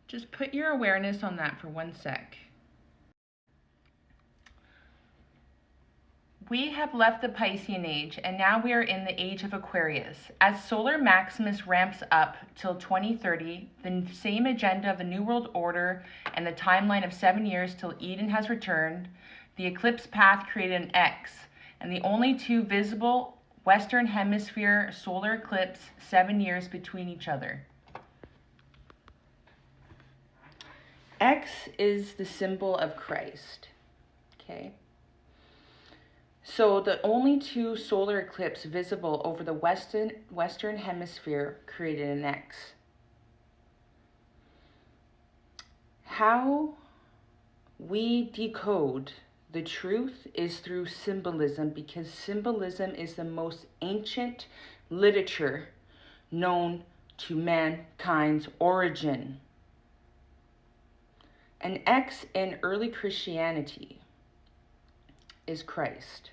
Just put your awareness on that for 1 sec. We have left the Piscean age, and now we are in the age of Aquarius. As Solar Maximus ramps up till 2030, the same agenda of the New World Order and the timeline of 7 years till Eden has returned, the eclipse path created an X, and the only two visible Western Hemisphere solar eclipse 7 years between each other. X is the symbol of Christ, okay? So the only two solar eclipses visible over the Western Hemisphere created an X. How we decode the truth is through symbolism, because symbolism is the most ancient literature known to mankind's origin. An X in early Christianity is Christ.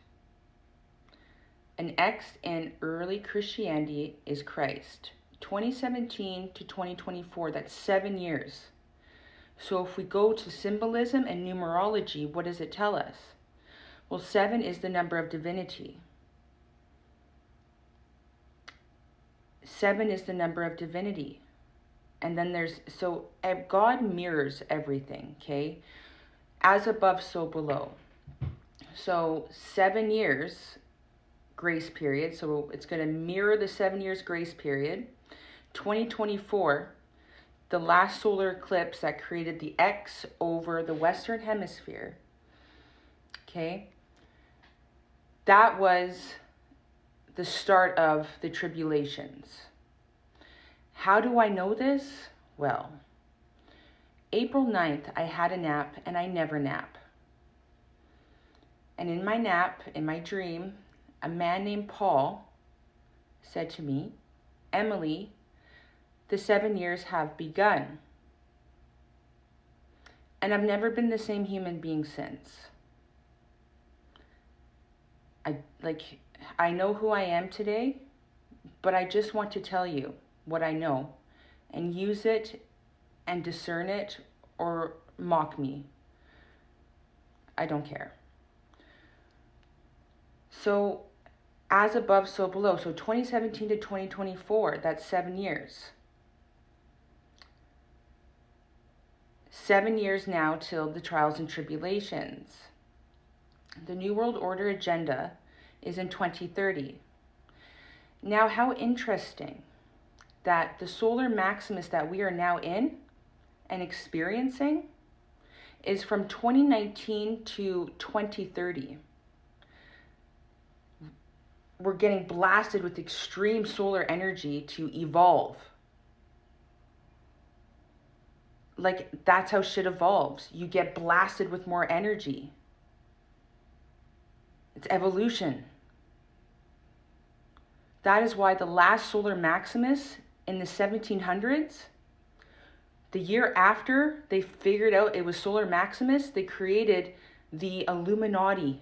An X in early Christianity is Christ. 2017 to 2024, that's 7 years. So if we go to symbolism and numerology, what does it tell us? Well, 7 is the number of divinity. 7 is the number of divinity. And then so God mirrors everything, okay? As above, so below. So 7 years grace period, so it's going to mirror the 7 years grace period. 2024, the last solar eclipse that created the X over the Western Hemisphere, okay, that was the start of the tribulations. How do I know this? Well, April 9th, I had a nap, and I never nap. And in my nap, in my dream, a man named Paul said to me, Emily, the 7 years have begun. And I've never been the same human being since. I know who I am today, but I just want to tell you what I know and use it and discern it or mock me. I don't care. So as above, so below. So 2017 to 2024, that's 7 years. 7 years now till the trials and tribulations. The New World Order agenda is in 2030. Now, how interesting that the solar maximus that we are now in and experiencing is from 2019 to 2030. We're getting blasted with extreme solar energy to evolve. Like, that's how shit evolves. You get blasted with more energy. It's evolution. That is why the last solar maximus in the 1700s, the year after they figured out it was solar maximus, they created the Illuminati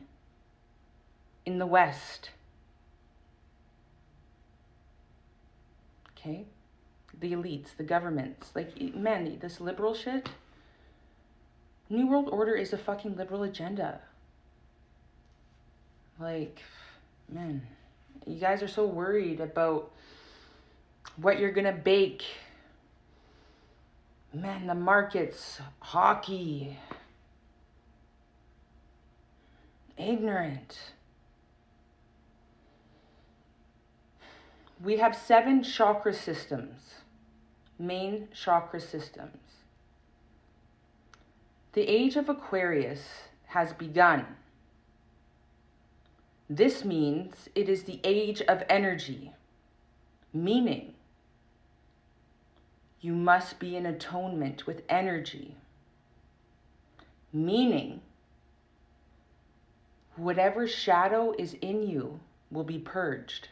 in the West. Okay? The elites, the governments. Like, man, this liberal shit. New World Order is a fucking liberal agenda. Like, man, you guys are so worried about what you're gonna bake. Man, the markets, hockey. Ignorant. We have 7 chakra systems, main chakra systems. The age of Aquarius has begun. This means it is the age of energy, meaning you must be in atonement with energy, meaning whatever shadow is in you will be purged.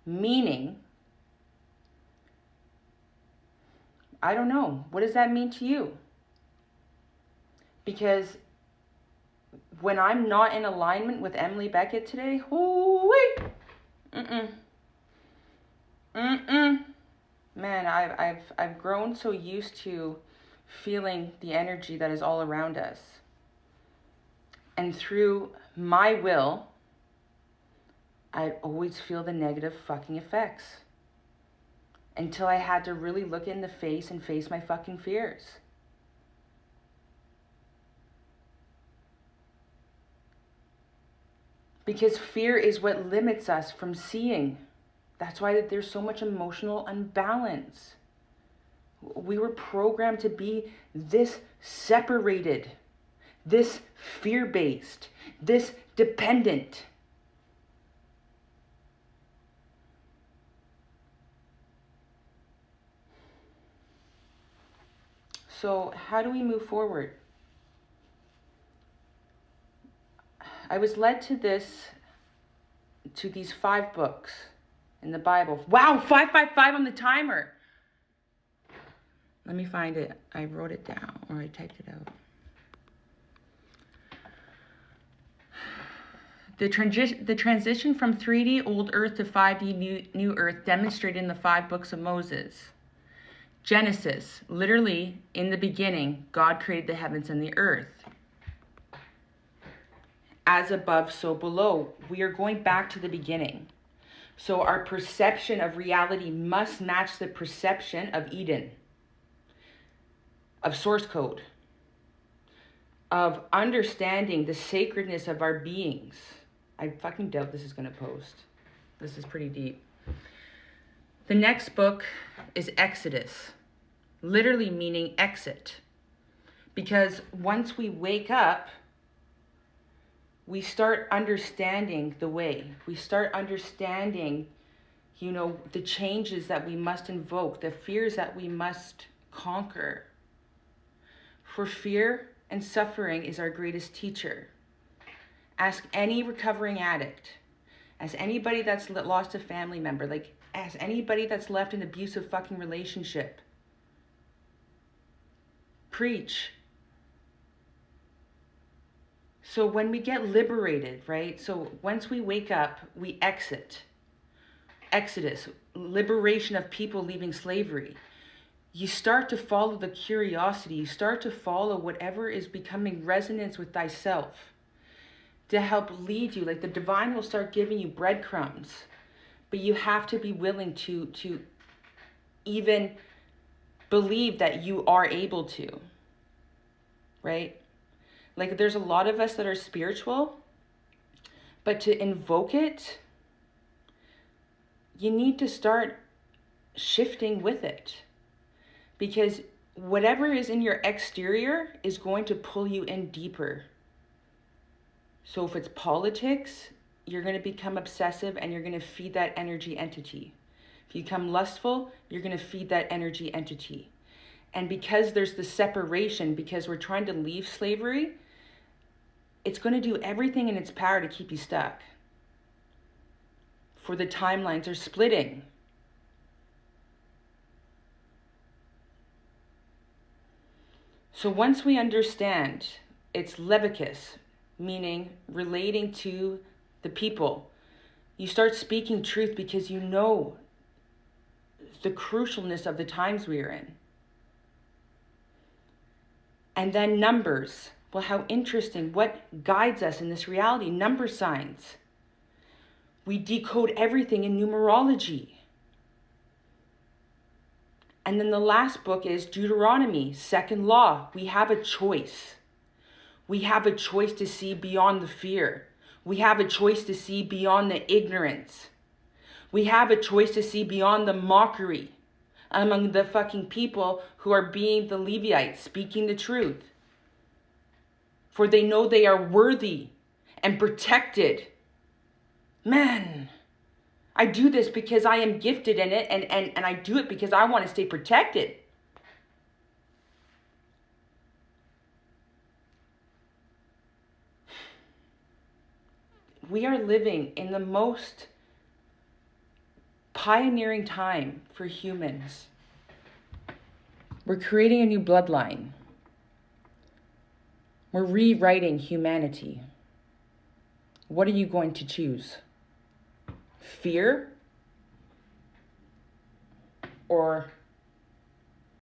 Meaning, I don't know, what does that mean to you? Because when I'm not in alignment with Emily Beckett today, man, I've grown so used to feeling the energy that is all around us. And through my will, I always feel the negative fucking effects. Until I had to really look it in the face and face my fucking fears. Because fear is what limits us from seeing. That's why there's so much emotional imbalance. We were programmed to be this separated, this fear-based, this dependent. So how do we move forward? I was led to these 5 books in the Bible. Wow, 555 on the timer. Let me find it. I wrote it down, or I typed it out. The transition from 3D old earth to 5D new earth demonstrated in the 5 books of Moses. Genesis, literally, in the beginning, God created the heavens and the earth. As above, so below. We are going back to the beginning. So our perception of reality must match the perception of Eden, of source code, of understanding the sacredness of our beings. I fucking doubt this is going to post. This is pretty deep. The next book is Exodus, literally meaning exit. Because once we wake up, we start understanding the way. We start understanding, the changes that we must invoke, the fears that we must conquer. For fear and suffering is our greatest teacher. Ask any recovering addict, ask anybody that's lost a family member, ask anybody that's left an abusive fucking relationship. Preach. So when we get liberated, right? So once we wake up, we exit. Exodus, liberation of people leaving slavery. You start to follow the curiosity. You start to follow whatever is becoming resonance with thyself to help lead you. Like the divine will start giving you breadcrumbs, but you have to be willing to even believe that you are able to, right? Like there's a lot of us that are spiritual, but to invoke it, you need to start shifting with it. Because whatever is in your exterior is going to pull you in deeper. So if it's politics, you're going to become obsessive and you're going to feed that energy entity. If you become lustful, you're going to feed that energy entity. And because there's the separation, because we're trying to leave slavery, it's going to do everything in its power to keep you stuck. For the timelines are splitting. So once we understand, it's Leviticus, meaning relating to the people. You start speaking truth because you know the crucialness of the times we are in. And then numbers. Well, how interesting. What guides us in this reality? Number signs. We decode everything in numerology. And then the last book is Deuteronomy, second law. We have a choice. We have a choice to see beyond the fear. We have a choice to see beyond the ignorance. We have a choice to see beyond the mockery among the fucking people who are being the Levites, speaking the truth. For they know they are worthy and protected. Man, I do this because I am gifted in it, and I do it because I want to stay protected. We are living in the most pioneering time for humans. We're creating a new bloodline. We're rewriting humanity. What are you going to choose? Fear or